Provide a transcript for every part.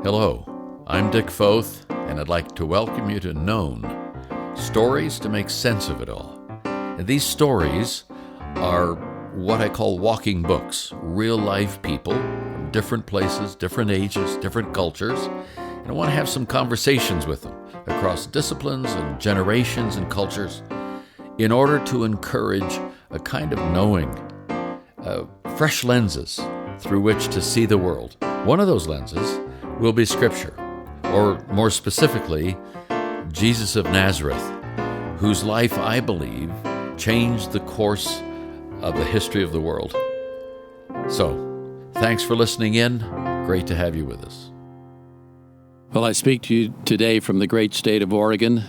Hello, I'm Dick Foth, and I'd like to welcome you to Known, stories to make sense of it all. And these stories are what I call walking books, real-life people from different places, different ages, different cultures, and I want to have some conversations with them across disciplines and generations and cultures in order to encourage a kind of knowing, fresh lenses through which to see the world. One of those lenses will be Scripture, or more specifically, Jesus of Nazareth, whose life, I believe, changed the course of the history of the world. So, thanks for listening in. Great to have you with us. Well, I speak to you today from the great state of Oregon,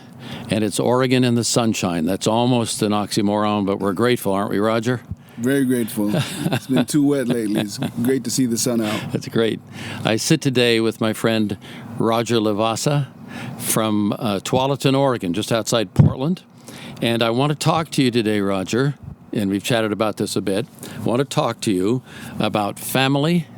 and it's Oregon in the sunshine. That's almost an oxymoron, but we're grateful, aren't we, Roger? Very grateful. It's been too wet lately. It's great to see the sun out. That's great. I sit today with my friend Roger Lavasa from Tualatin, Oregon, just outside Portland. And I want to talk to you today, Roger, and we've chatted about this a bit. I want to talk to you about family,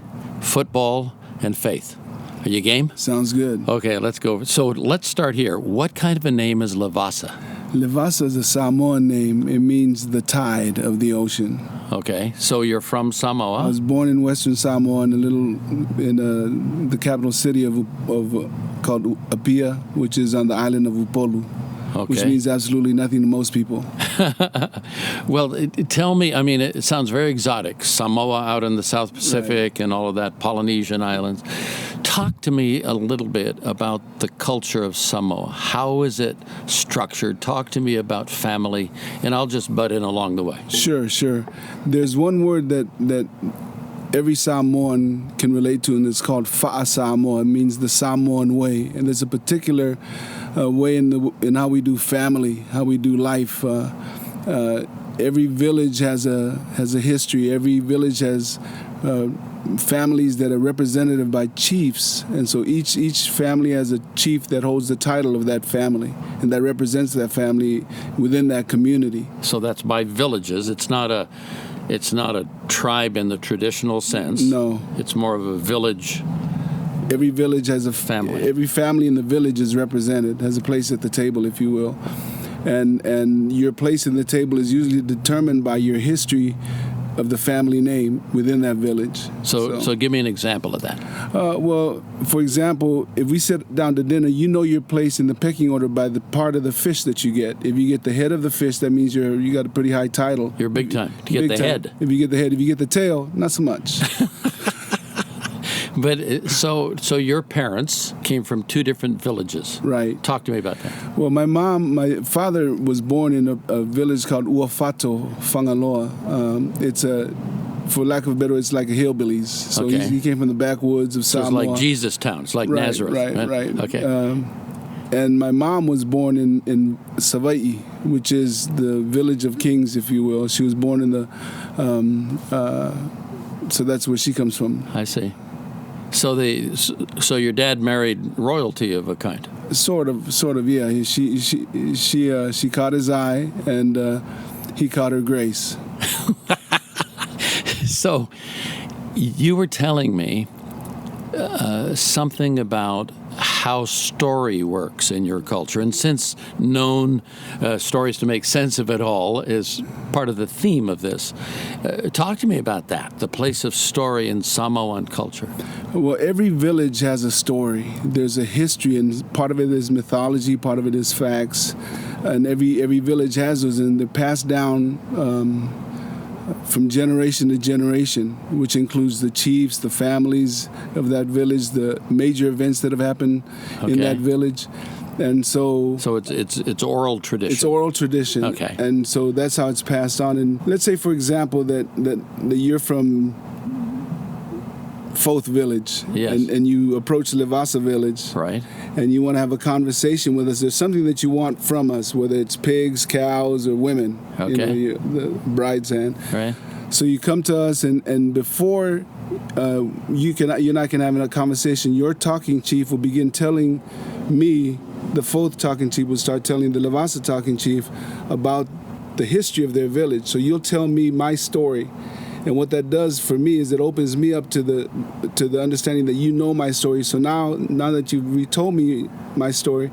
football, and faith. Are you game? Sounds good. Okay, let's go. So let's start here. What kind of a name is Lavasa? Lavasa is a Samoan name. It means the tide of the ocean. Okay, so you're from Samoa. I was born in Western Samoa in the capital city of called Apia, which is on the island of Upolu. Okay. Which means absolutely nothing to most people. Well, tell me, I mean, it sounds very exotic. Samoa out in the South Pacific, right, and all of that, Polynesian islands. Talk to me a little bit about the culture of Samoa. How is it structured? Talk to me about family, and I'll just butt in along the way. Sure. There's one word that every Samoan can relate to, and it's called Fa'a Samoa. It means the Samoan way, and there's a particular way in how we do family, how we do life. Every village has a history. Every village has families that are representative by chiefs, and so each family has a chief that holds the title of that family and that represents that family within that community. So that's by villages. It's not a tribe in the traditional sense. No. It's more of a village. Every village has a family. Every family in the village is represented, has a place at the table, if you will. And your place in the table is usually determined by your history of the family name within that village. So give me an example of that. Well, for example, if we sit down to dinner, you know your place in the pecking order by the part of the fish that you get. If you get the head of the fish, that means you got a pretty high title. You're big time to get the head. If you get the head, if you get the tail, not so much. But so your parents came from two different villages. Right. Talk to me about that. Well, my father was born in a village called Uafato, Whangaloa. It's for lack of a better word, it's like a hillbillies. So okay. he came from the backwoods of Samoa. So it's like Jesus Town. It's like Nazareth. Right. Okay. And my mom was born in Savai'i, which is the village of kings, if you will. She was born in the... so that's where she comes from. I see. So your dad married royalty of a kind. Sort of, yeah. She caught his eye, and he caught her grace. So, you were telling me something about how story works in your culture, and since known stories to make sense of it all is part of the theme of this, talk to me about that, the place of story in Samoan culture. Well, every village has a story. There's a history, and part of it is mythology, part of it is facts, and every village has those, and they're passed down from generation to generation, which includes the chiefs, the families of that village, the major events that have happened in that village. And so it's oral tradition. It's oral tradition. Okay. And so that's how it's passed on. And let's say, for example, that you're from Foth Village, yes, and you approach Lavasa Village, right, and you want to have a conversation with us. There's something that you want from us, whether it's pigs, cows, or women. Okay. The bride's hand. Right. So you come to us, and before you're not going to have a conversation, your talking chief will begin telling me, the Foth talking chief will start telling the Lavasa talking chief about the history of their village. So you'll tell me my story, And what that does for me is it opens me up to the understanding that you know my story. So now that you've retold me my story,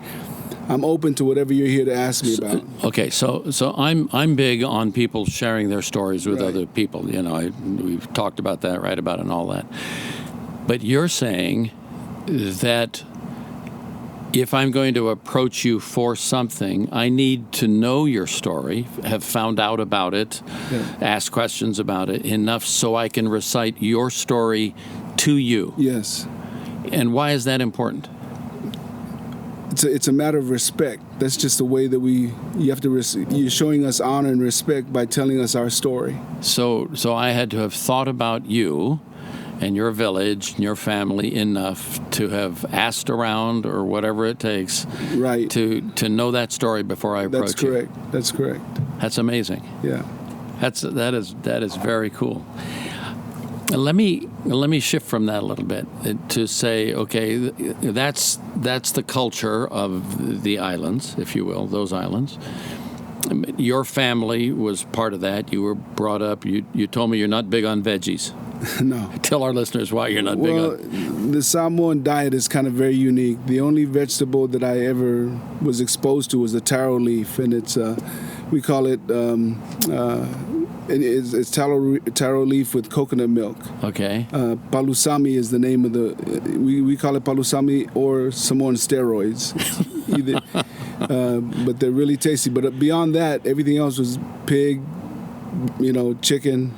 I'm open to whatever you're here to ask me about. Okay, so I'm big on people sharing their stories with Right. other people. You know, we've talked about that, write about it, and all that. But you're saying that if I'm going to approach you for something, I need to know your story, have found out about it, ask questions about it enough so I can recite your story to you. Yes. And why is that important? It's a matter of respect. That's just the way that you have to, you're showing us honor and respect by telling us our story. So I had to have thought about you and your village and your family enough to have asked around or whatever it takes Right. to know that story before I approach That's correct. That's correct. you. That's amazing. Yeah. That is very cool. Let me shift from that a little bit to say, okay, that's the culture of the islands, if you will, those islands. Your family was part of that. You were brought up. You told me you're not big on veggies. No. Tell our listeners why you're not big Well, on. the Samoan diet is kind of very unique. The only vegetable that I ever was exposed to was the taro leaf, and it's we call it it's taro leaf with coconut milk. Okay. Palusami is the name of the. We call it palusami or Samoan steroids. Either, but they're really tasty. But beyond that, everything else was pig, chicken,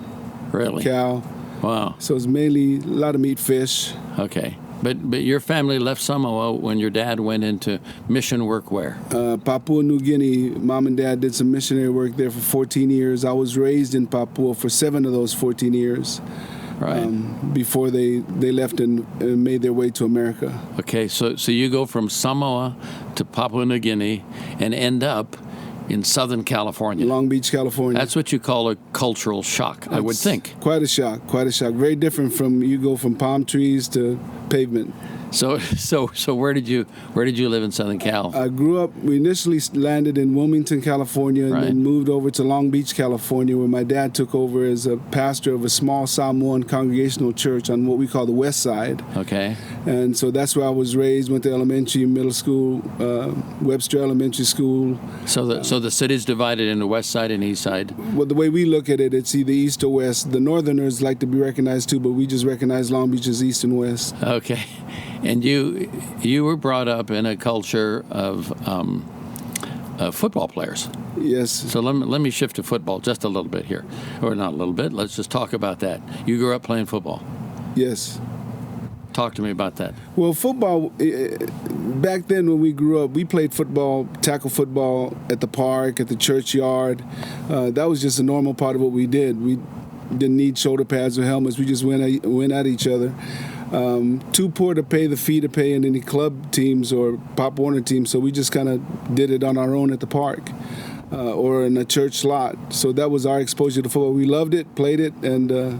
Really? cow. Wow. So it's mainly a lot of meat, fish. Okay. But your family left Samoa when your dad went into mission work where? Papua New Guinea, mom and dad did some missionary work there for 14 years. I was raised in Papua for 7 of those 14 years. Right. Before they left and made their way to America. Okay, so you go from Samoa to Papua New Guinea and end up in Southern California. Long Beach, California. That's what you call a cultural shock, I would think. Quite a shock. Very different from you go from palm trees to pavement. So where did you live in Southern Cal? I grew up, we initially landed in Wilmington, California, and Right. then moved over to Long Beach, California, where my dad took over as a pastor of a small Samoan congregational church on what we call the West Side. Okay. And so that's where I was raised, went to elementary, middle school, Webster Elementary School. So the city's divided into West Side and East Side. Well, the way we look at it, it's either east or west. The Northerners like to be recognized too, but we just recognize Long Beach as east and west. Okay. And you were brought up in a culture of football players. Yes. So let me shift to football just a little bit here. Or not a little bit, let's just talk about that. You grew up playing football. Yes. Talk to me about that. Well, football, back then when we grew up, we played football, tackle football at the park, at the churchyard. That was just a normal part of what we did. We didn't need shoulder pads or helmets. We just went at each other. Too poor to pay the fee to pay in any club teams or Pop Warner teams, so we just kind of did it on our own at the park or in a church lot. So that was our exposure to football. We loved it, played it, and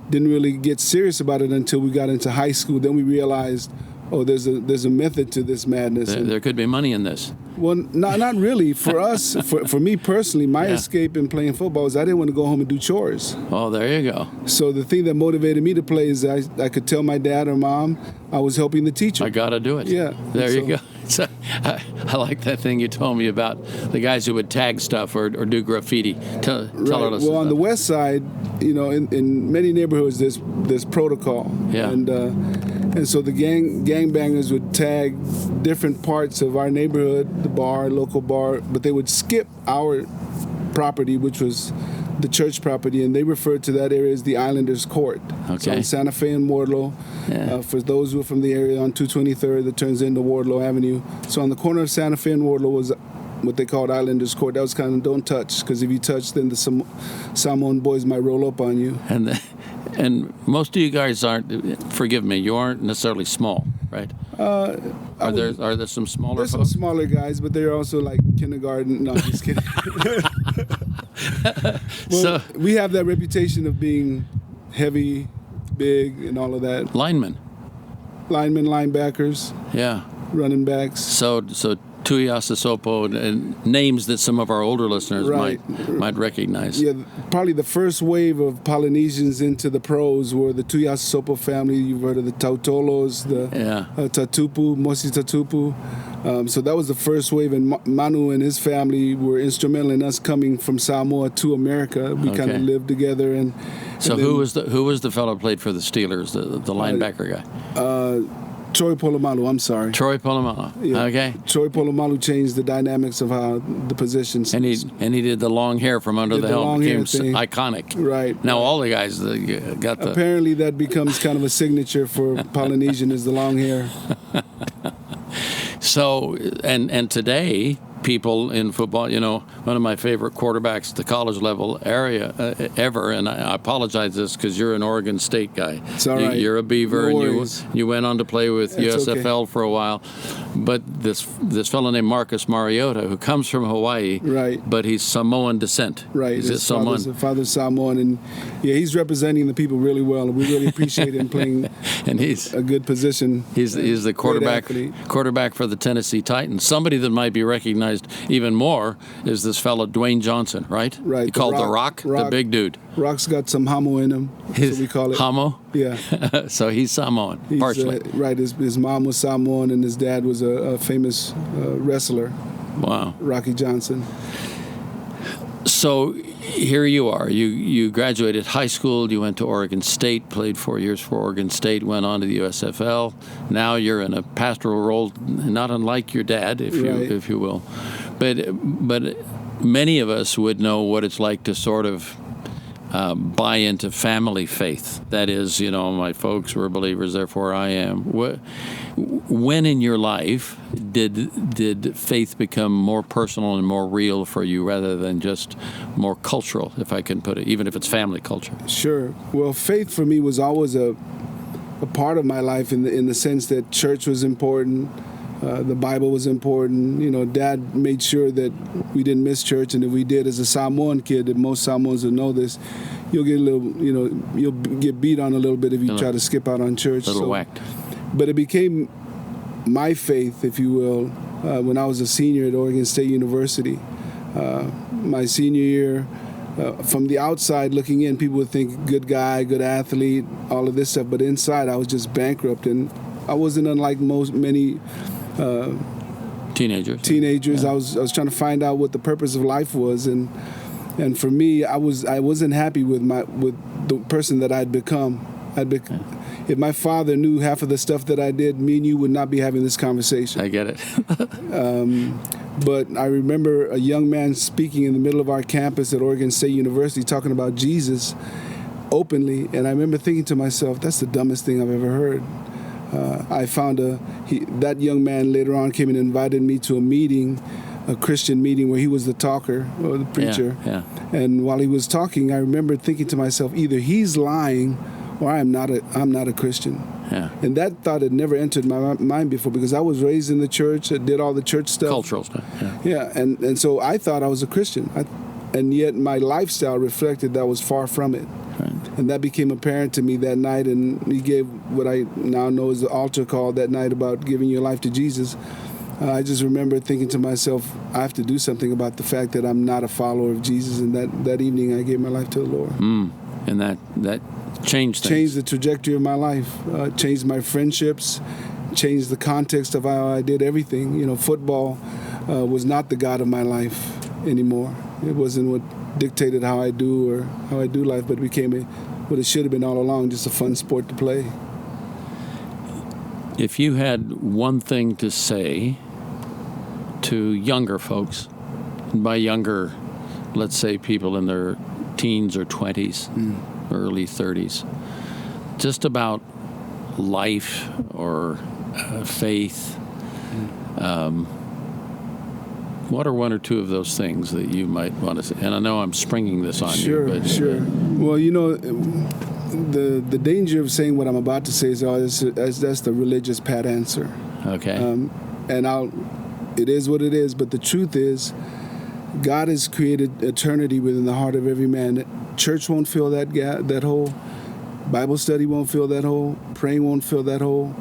didn't really get serious about it until we got into high school. Then we realized, oh, there's a method to this madness. There could be money in this. Well, not really. For us, for me personally, my Yeah. escape in playing football is I didn't want to go home and do chores. Oh, there you go. So the thing that motivated me to play is I could tell my dad or mom I was helping the teacher. I got to do it. Yeah. There you So- go. So, I like that thing you told me about the guys who would tag stuff or do graffiti. Tell our Right. listeners Well, on the about west side, in many neighborhoods, there's protocol. Yeah. And so the gangbangers would tag different parts of our neighborhood, the bar, local bar, but they would skip our property, which was the church property, and they referred to that area as the Islanders Court. So Okay. in Santa Fe and Wardlow. Yeah. For those who are from the area, on 223rd that turns into Wardlow Avenue. So on the corner of Santa Fe and Wardlow was what they called Islanders Court. That was kind of don't touch, because if you touch, then the Samoan boys might roll up on you. and most of you guys aren't. Forgive me. You aren't necessarily small, right? Are there some smaller There's some folks? smaller guys, but they're also like kindergarten. No, I'm just kidding. So We have that reputation of being heavy, big, and all of that. linemen. Linemen, linebackers, Yeah. running backs. So Tuiasosopo, and names that some of our older listeners might recognize. Yeah, probably the first wave of Polynesians into the pros were the Tuiasosopo family. You've heard of the Tautolos, the Tatupu, Mosi Tatupu. So that was the first wave, and Manu and his family were instrumental in us coming from Samoa to America. We kind of lived together. And so then, who was the fellow who played for the Steelers, the linebacker guy? Troy Polamalu, I'm sorry. Troy Polamalu. Yeah. Okay. Troy Polamalu changed the dynamics of how the positions. And he did the long hair from under the helmet. Became iconic. Right. Now all the guys got the. Apparently that becomes kind of a signature for Polynesian is the long hair. So and today, people in football, one of my favorite quarterbacks at the college level ever, and I apologize this because you're an Oregon State guy. It's all right. You're a Beaver, No and worries. you went on to play with It's USFL for a while. But this fellow named Marcus Mariota, who comes from Hawaii, Right. but he's Samoan descent. Right. Is it His Samoan? father's Samoan, and he's representing the people really well, and we really appreciate him playing And he's a good position. He's the Great athlete. quarterback for the Tennessee Titans. Somebody that might be recognized even more is this fellow Dwayne Johnson, right? Right, He the called the Rock. Rock, the big dude. Rock's got some hamo in him. That's what we call it. Hamo. Yeah. So he's Samoan, He's, partially. right. His mom was Samoan, and his dad was a famous wrestler, Wow. Rocky Johnson. So here you are. You graduated high school. You went to Oregon State, played 4 years for Oregon State, went on to the USFL. Now you're in a pastoral role, not unlike your dad, if you will. But many of us would know what it's like to sort of buy into family faith. That is, my folks were believers, therefore I am. When in your life did faith become more personal and more real for you rather than just more cultural, if I can put it, even if it's family culture? Sure. Well, faith for me was always a part of my life in the sense that church was important. The Bible was important. Dad made sure that we didn't miss church, and if we did, as a Samoan kid, and most Samoans would know this, you'll get you'll get beat on a little bit if you try to skip out on church. A little whacked. But it became my faith, if you will, when I was a senior at Oregon State University. My senior year, from the outside looking in, people would think good guy, good athlete, all of this stuff. But inside, I was just bankrupt, and I wasn't unlike many teenagers. Yeah. I was trying to find out what the purpose of life was, and for me, I wasn't happy with the person that I'd become. If my father knew half of the stuff that I did, me and you would not be having this conversation. I get it. But I remember a young man speaking in the middle of our campus at Oregon State University talking about Jesus openly, and I remember thinking to myself, that's the dumbest thing I've ever heard. I found that young man later on came and invited me to a meeting, a Christian meeting where he was the talker or the preacher. Yeah. And while he was talking, I remember thinking to myself, either he's lying or I'm not a Christian. Yeah. And that thought had never entered my mind before because I was raised in the church, I did all the church stuff. Cultural stuff. Yeah, and so I thought I was a Christian. And yet my lifestyle reflected that was far from it. Right. And that became apparent to me that night, and he gave what I now know is the altar call that night about giving your life to Jesus. I just remember thinking to myself, I have to do something about the fact that I'm not a follower of Jesus, and that evening I gave my life to the Lord. And that changed things. Changed the trajectory of my life, changed my friendships, changed the context of how I did everything. Football was not the God of my life anymore. It wasn't what dictated how I do or how I do life, but it became what it should have been all along, just a fun sport to play. If you had one thing to say to younger folks, and by younger, let's say people in their teens or 20s, early 30s, just about life or faith, what are one or two of those things that you might want to say? And I know I'm springing this on you. Sure. Well, the danger of saying what I'm about to say is that's the religious pat answer. Okay. It is what it is, but the truth is, God has created eternity within the heart of every man. Church won't fill that gap, that hole. Bible study won't fill that hole. Praying won't fill that hole.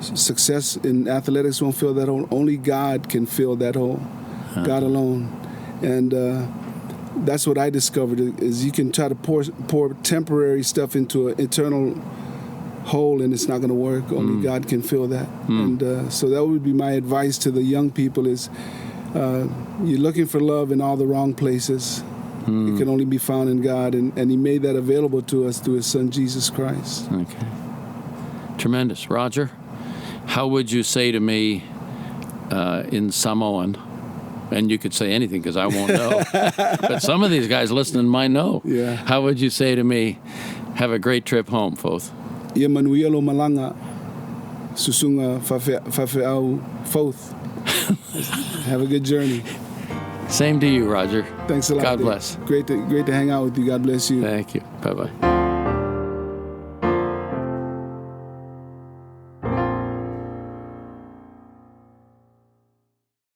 success in athletics won't fill that hole. Only God can fill that hole. God alone. And that's what I discovered, is you can try to pour temporary stuff into an eternal hole, and it's not going to work. Only God can fill that. And so that would be my advice to the young people is you're looking for love in all the wrong places. It can only be found in God, and He made that available to us through His Son, Jesus Christ. Okay. Tremendous. Roger, how would you say to me in Samoan, and you could say anything because I won't know, but some of these guys listening might know. Yeah. How would you say to me, have a great trip home, Foth? Ia manuialo malanga susunga fafeau Foth. Have a good journey. Same to you, Roger. Thanks a lot. God Dave. bless. Great to hang out with you. God bless you. Thank you. Bye-bye.